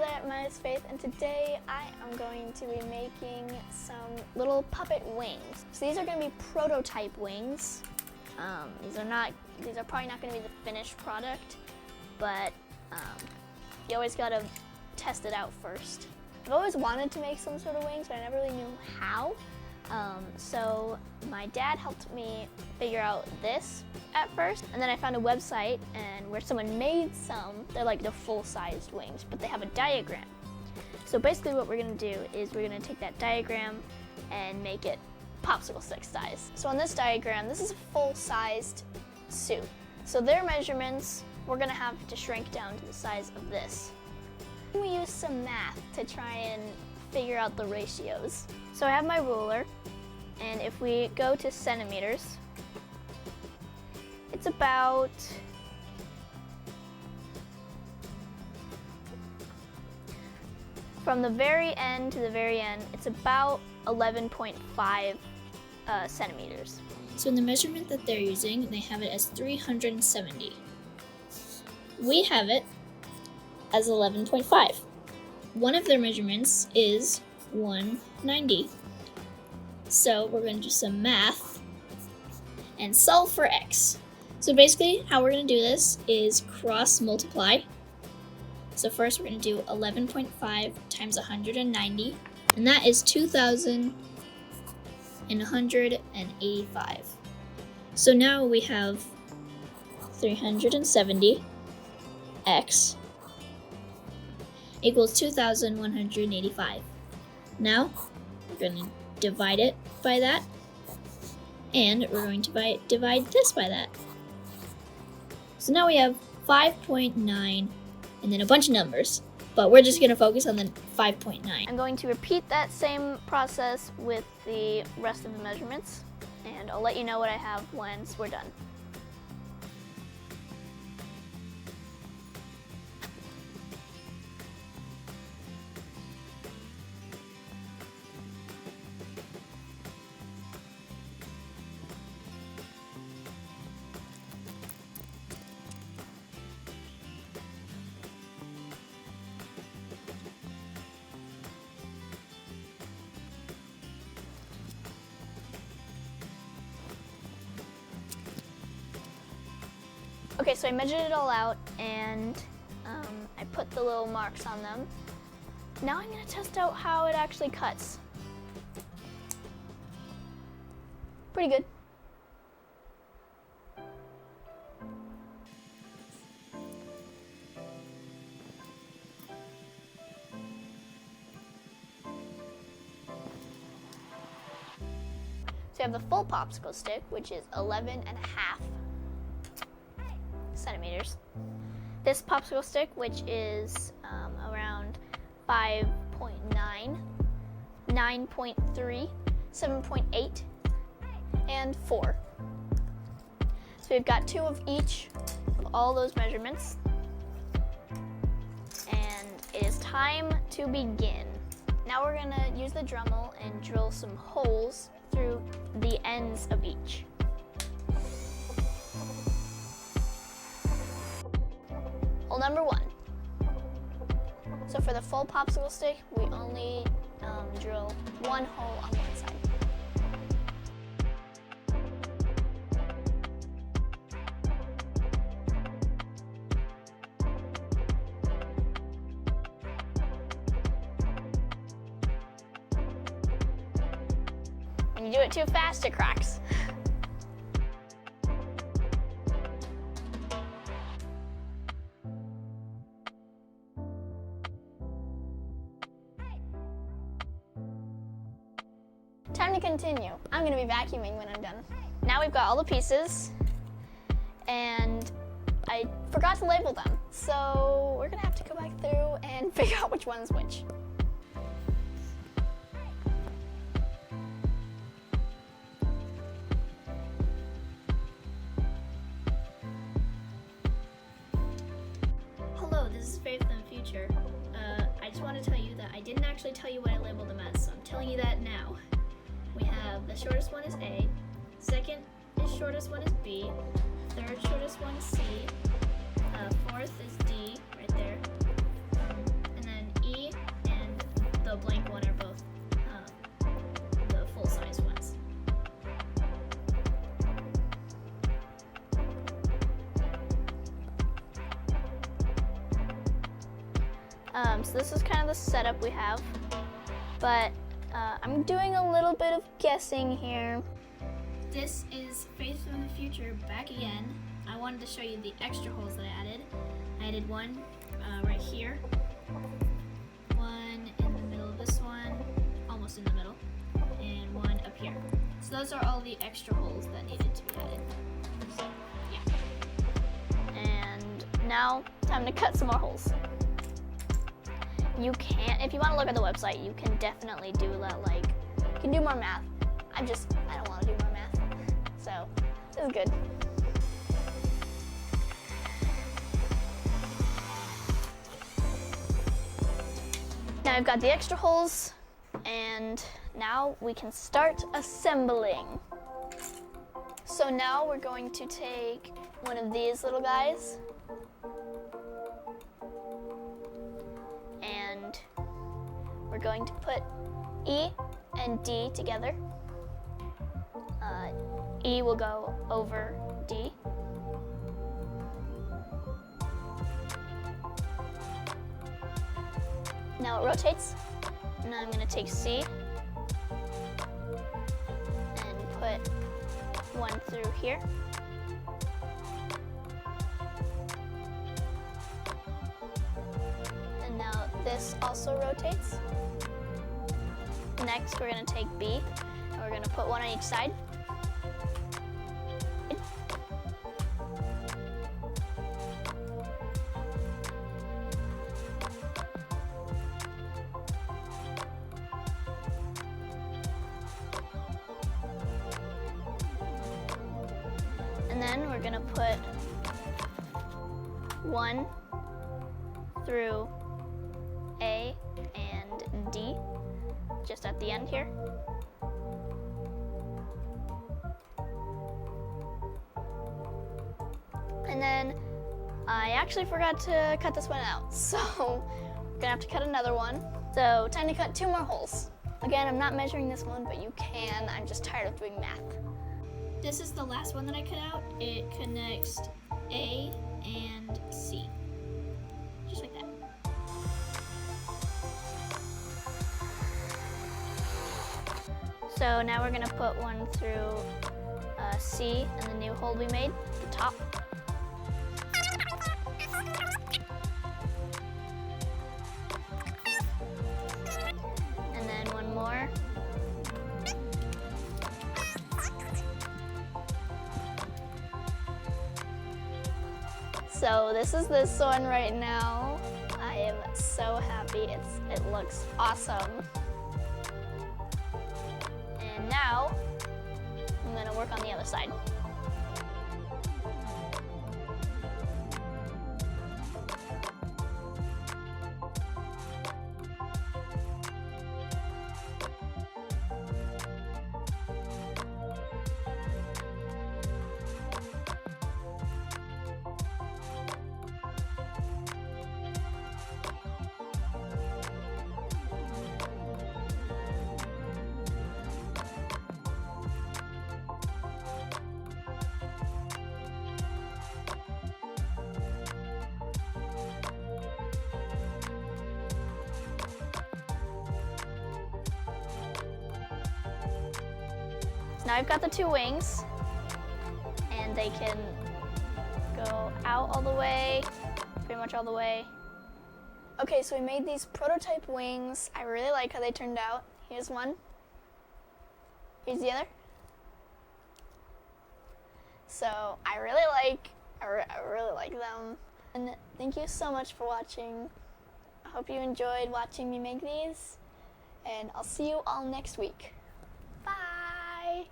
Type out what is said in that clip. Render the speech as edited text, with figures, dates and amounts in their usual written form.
there, my name is Faith, and today I am going to be making some little puppet wings. So these are going to be prototype wings. These are probably not going to be the finished product, but you always got to test it out first. I've always wanted to make some sort of wings, but I never really knew how. So my dad helped me figure out this at first, and then I found a website and where someone made some. They're like the full-sized wings, but they have a diagram. So basically what we're gonna do is we're gonna take that diagram and make it popsicle stick size. So on this diagram, this is a full-sized suit. So their measurements, we're gonna have to shrink down to the size of this. We use some math to try and figure out the ratios. So I have my ruler, and if we go to centimeters, it's about from the very end to the very end, it's about 11.5 centimeters. So in the measurement that they're using, they have it as 370. We have it as 11.5. One of their measurements is 190. So we're going to do some math and solve for x. So basically how we're going to do this is cross multiply. So first we're going to do 11.5 times 190, and that is 2,185. So now we have 370 x equals 2,185. Now we're going to divide it by that, and we're going to divide this by that. So now we have 5.9 and then a bunch of numbers, but we're just going to focus on the 5.9. I'm going to repeat that same process with the rest of the measurements, and I'll let you know what I have once we're done. Okay, so I measured it all out, and I put the little marks on them. Now I'm going to test out how it actually cuts. Pretty good. So you have the full popsicle stick, which is 11.5 centimeters. This popsicle stick, which is around 5.9, 9.3, 7.8, and 4. So we've got 2 of each of all those measurements. And it is time to begin. Now we're gonna use the Dremel and drill some holes through the ends of each. Hole number 1. So for the full popsicle stick, we only drill 1 hole on one side. When you do it too fast, it cracks. Time to continue. I'm going to be vacuuming when I'm done. Now we've got all the pieces, and I forgot to label them. So we're going to have to go back through and figure out which one's which. Hello, this is Faith in the future. I just want to tell you that I didn't actually tell you what I labeled them as, so I'm telling you that now. We have the shortest one is A, second shortest one is B, third shortest one is C, fourth is D, right there, and then the blank one are both the full-size ones. So this is kind of the setup we have, but I'm doing a little bit of guessing here. This is Faith from the Future back again. I wanted to show you the extra holes that I added. I added one right here, one in the middle of this one, almost in the middle, and one up here. So those are all the extra holes that needed to be added. So, yeah. And now, time to cut some more holes. You can, if you want to look at the website, you can definitely do that, like, you can do more math. I don't want to do more math. So, this is good. Now I've got the extra holes, and now we can start assembling. So now we're going to take one of these little guys, and we're going to put E and D together. E will go over D. Now it rotates. Now I'm going to take C and put one through here. And now this also rotates. Next, we're going to take B and we're going to put one on each side. And then we're going to put one through A and D, just at the end here. And then I actually forgot to cut this one out, so we're gonna have to cut another one. So time to cut 2 more holes. Again, I'm not measuring this one, but you can. I'm just tired of doing math. This is the last one that I cut out. It connects A and C, just like that. So now we're gonna put one through C and the new hole we made, the top. And then one more. So this is this one right now. I am so happy. It looks awesome. And now I'm gonna work on the other side. Now I've got the 2 wings, and they can go out all the way, pretty much all the way. Okay, so we made these prototype wings. I really like how they turned out. Here's one. Here's the other. So I really like them. And thank you so much for watching. I hope you enjoyed watching me make these, and I'll see you all next week. Bye!